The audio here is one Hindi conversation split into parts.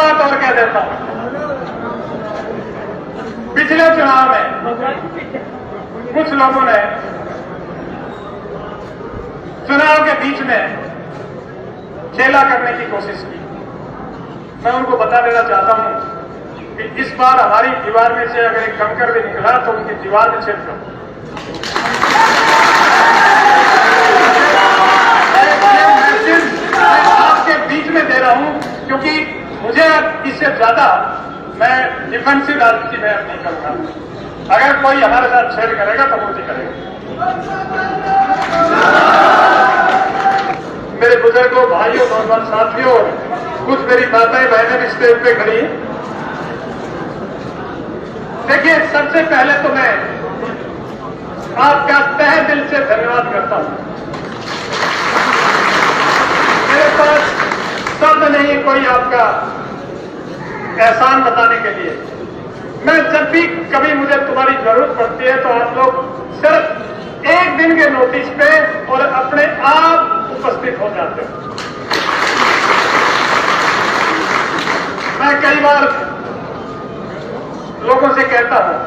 बात और कह देता हूं, पिछले चुनाव में कुछ लोगों ने चुनाव के बीच में खेला करने की कोशिश की। मैं उनको बता देना चाहता हूं कि इस बार हमारी दीवार में से अगर एक कंकड़ भी निकला तो उनकी दीवार में छेद करो। आपके बीच में दे रहा हूं क्योंकि मुझे अब इससे ज्यादा मैं डिफेंसिव राजनीति में नहीं करूंगा। अगर कोई हमारे साथ छेड़ करेगा तो मुझे करेगा। मेरे बुजुर्गों, भाइयों, नौजवान साथियों, कुछ मेरी माताएं बहनें भी स्टेज पे खड़ी हैं। देखिए, सबसे पहले तो मैं आपका तहे दिल से धन्यवाद करता हूं। मेरे पास शब्द नहीं कोई आपका एहसान बताने के लिए। मैं जब भी कभी मुझे तुम्हारी जरूरत पड़ती है तो आप लोग सिर्फ एक दिन के नोटिस पे और अपने आप उपस्थित हो जाते हो। मैं कई बार लोगों से कहता हूं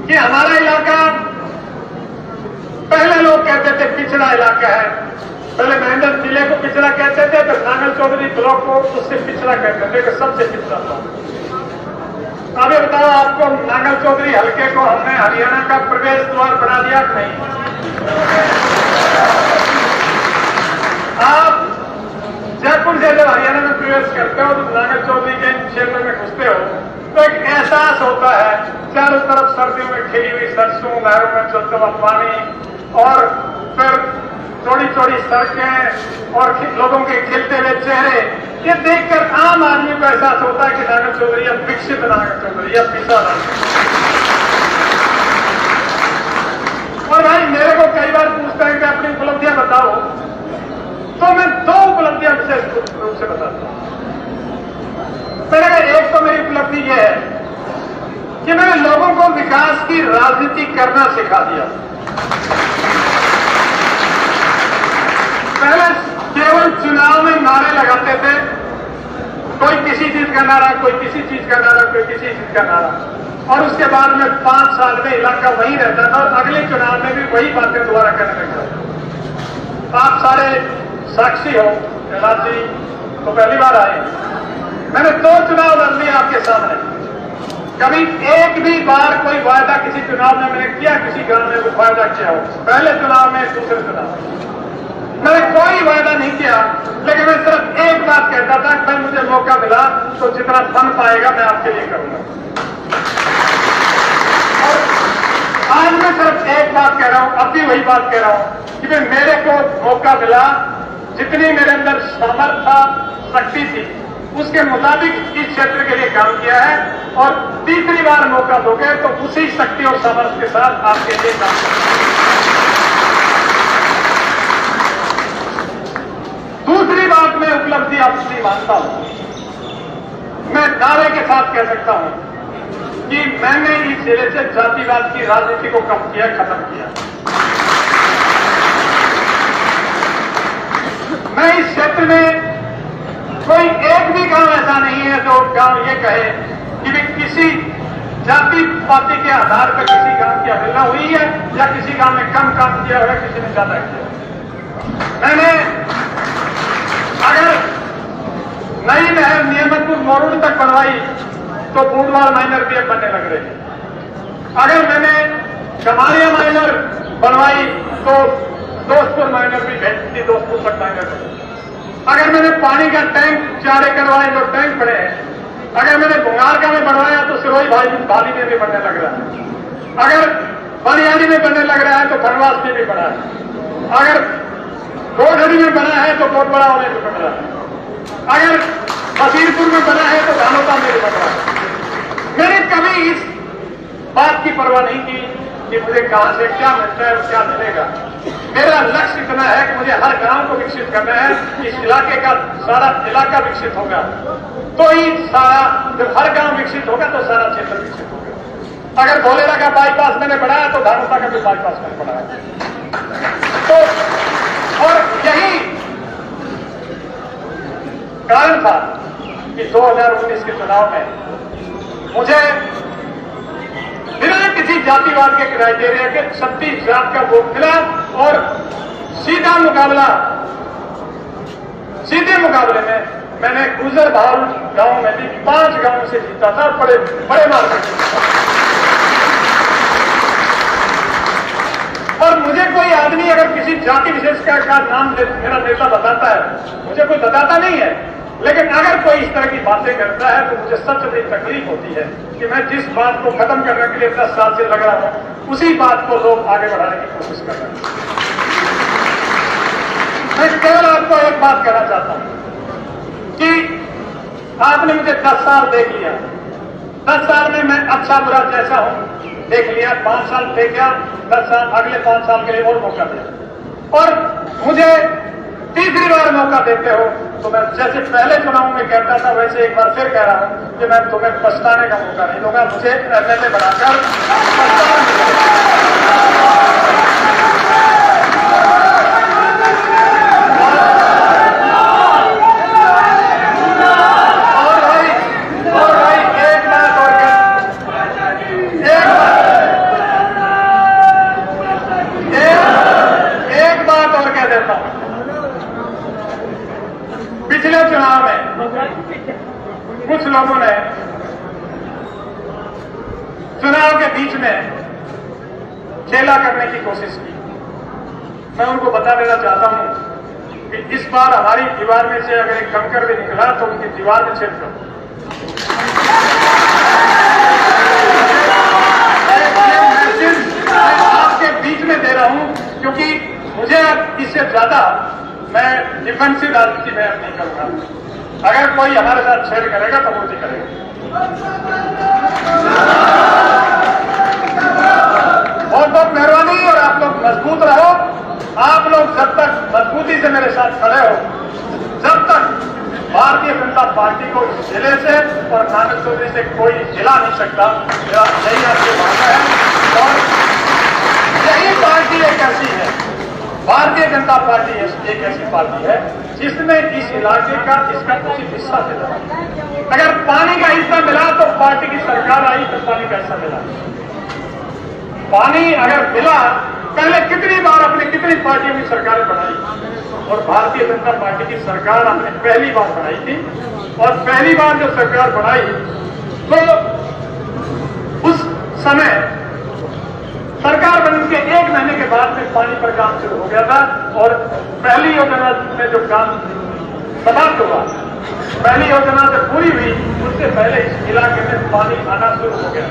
कि हमारा इलाका, पहले लोग कहते थे पिछड़ा इलाका है, पहले महेंद्र जिले को पिछड़ा कहते थे, फिर नांगल चौधरी ब्लॉक को उससे पिछड़ा कहते थे कि सबसे पिछड़ा था। अभी बताओ, आपको नांगल चौधरी हल्के को हमने हरियाणा का प्रवेश द्वार बना दिया कि नहीं? आप जयपुर से जब हरियाणा में प्रवेश करते हो तो नांगल चौधरी के क्षेत्र में घुसते हो तो एक एहसास होता है, चारों तरफ सर्दियों में खिली हुई सरसों, नहरों में चलता हुआ पानी और फिर चौड़ी चौड़ी सड़कें और लोगों के खिलते हुए चेहरे, ये देखकर आम आदमी को एहसास होता है कि नांगल चौधरी अब विकसित नांगल चौधरी, अब पिछड़ा नांगल। और भाई मेरे को कई बार पूछता है कि अपनी उपलब्धियां बताओ, तो मैं दो उपलब्धियां विशेष रूप से बताता हूं। पहले एक तो मेरी उपलब्धि यह है कि मैंने लोगों को विकास की राजनीति करना सिखा दिया। पहले केवल चुनाव में नारे लगाते थे, कोई किसी चीज का नारा, कोई किसी चीज का नारा, कोई किसी चीज का नारा, और उसके बाद में 5 साल में इलाका वही रहता था और अगले चुनाव में भी वही बातें दोबारा करने लगता। आप सारे साक्षी हो, राजी तो पहली बार आए, मैंने 2 चुनाव लड़ लिए आपके सामने। कभी एक भी बार कोई वायदा किसी चुनाव में मैंने किया, किसी गांव में वो वायदा किया हो, पहले चुनाव में, दूसरे चुनाव मैंने कोई वायदा नहीं किया, लेकिन मैं सिर्फ एक बात कहता था कि भाई मुझे मौका मिला तो जितना फन पाएगा मैं आपके लिए करूंगा। और आज मैं सिर्फ एक बात कह रहा हूं, अब भी वही बात कह रहा हूं कि भाई मेरे को मौका मिला, जितनी मेरे अंदर सामर्थ्य था, शक्ति थी, उसके मुताबिक इस क्षेत्र के लिए काम किया है और तीसरी बार मौका दोगे तो उसी शक्ति और सामर्थ्य के साथ आपके लिए काम करेंगे। दूसरी बात मैं उपलब्धि आपसे मानता हूं, मैं दावे के साथ कह सकता हूं कि मैंने इस जिले से जातिवाद की राजनीति को कम किया, खत्म किया। मैं इस क्षेत्र में कोई एक भी गांव ऐसा नहीं है जो गांव ये कहे कि वे किसी जाति पाति के आधार पर किसी गांव की अवहेलना हुई है या किसी गांव में कम काम किया हुआ, किसी ने ज्यादा किया। मैंने अगर नई नहर नियमतपुर मोरूड तक बनवाई तो बूढ़वाल माइनर भी बनने लग रहे हैं। अगर मैंने कमालिया माइनर बनवाई तो दोस्तपुर माइनर भी भेजती, दोस्तपुर तक माइनर बनी। अगर मैंने पानी का टैंक 4 करवाए जो टैंक पड़े हैं, अगर मैंने भुंगारका में बनवाया तो सिरोही भाली में भी बनने लग रहा है। अगर बनियानी में बनने लग रहा है तो खनवास में भी बना है। अगर गोढ़ड़ी में बना है तो कोटबड़ा वाले में बन रहा है। अगर बसीरपुर में बना है तो धानोता में भी बन रहा है। मैंने कभी इस बात की परवाह नहीं की कि मुझे कहां से क्या मिलता है और क्या मिलेगा। मेरा लक्ष्य इतना है कि मुझे हर गांव को विकसित करना है। इस इलाके का सारा इलाका विकसित होगा तो ही सारा, जब हर गांव विकसित होगा तो सारा क्षेत्र विकसित होगा। अगर धोलेरा का बाईपास मैंने बढ़ाया तो धानुता का भी बाईपास मैंने बढ़ाया। तो और यही कारण था कि 2019 के चुनाव में मुझे बिना किसी जातिवाद के क्राइटेरिया के 36 जात का वोट मिला और सीधे मुकाबले में मैंने गुजर बहाल गांव में भी 5 गांवों से जीता था, बड़े मार्केट से जीता। और मुझे कोई आदमी अगर किसी जाति विशेष का नाम मेरा नेता बताता है, मुझे कोई बताता नहीं है, लेकिन अगर कोई इस तरह की बातें करता है तो मुझे सबसे बड़ी तकलीफ होती है कि मैं जिस बात को खत्म करने के लिए 10 साल से लग रहा हूं, उसी बात को लोग आगे बढ़ाने की कोशिश कर रहे हैं। मैं केवल आपको एक बात कहना चाहता हूं कि आपने मुझे 10 साल देख लिया, 10 साल में मैं अच्छा बुरा जैसा हूं देख लिया, 5 साल देख लिया, 10 साल अगले 5 साल के लिए और मौका दिया और मुझे तीसरी बार मौका देते हो तो मैं जैसे पहले चुनाव में कहता था वैसे एक बार फिर कह रहा हूं कि मैं तुम्हें पछताने का मौका नहीं दूंगा। मुझे एमएलए बनाकर पिछले चुनाव में कुछ लोगों ने चुनाव के बीच में खेला करने की कोशिश की। मैं उनको बता देना चाहता हूं कि इस बार हमारी दीवार में से अगर एक कंकड़ भी निकला तो उनकी दीवार में छेद करो। आपके बीच में दे रहा हूं क्योंकि मुझे इससे ज्यादा मैं डिफेंसिव राजनीति में नहीं करूंगा। अगर कोई हमारे साथ छेड़ करेगा तो वो ही करेगा। बहुत मेहरबानी और आप लोग मजबूत रहो। आप लोग जब तक मजबूती से मेरे साथ खड़े हो, जब तक भारतीय जनता पार्टी को इस जिले से और नानक चौधरी से कोई हिला नहीं सकता। मेरा यही आपकी भावना है और यही पार्टी एक ऐसी है, भारतीय जनता पार्टी एक ऐसी पार्टी है जिसमें इस इलाके का इसका उचित हिस्सा मिला। अगर पानी का हिस्सा मिला तो पार्टी की सरकार आई तो पानी का हिस्सा मिला। पानी अगर मिला, पहले कितनी बार अपनी कितनी पार्टियों की सरकारें बनाई और भारतीय जनता पार्टी की सरकार हमने पहली बार बनाई थी और पहली बार जो सरकार बनाई तो उस समय सरकार बनने के 1 महीने के बाद में पानी पर काम शुरू हो गया था और पहली योजना में जो काम समाप्त हुआ, पहली योजना जब पूरी हुई उससे पहले इस इलाके में पानी आना शुरू हो गया।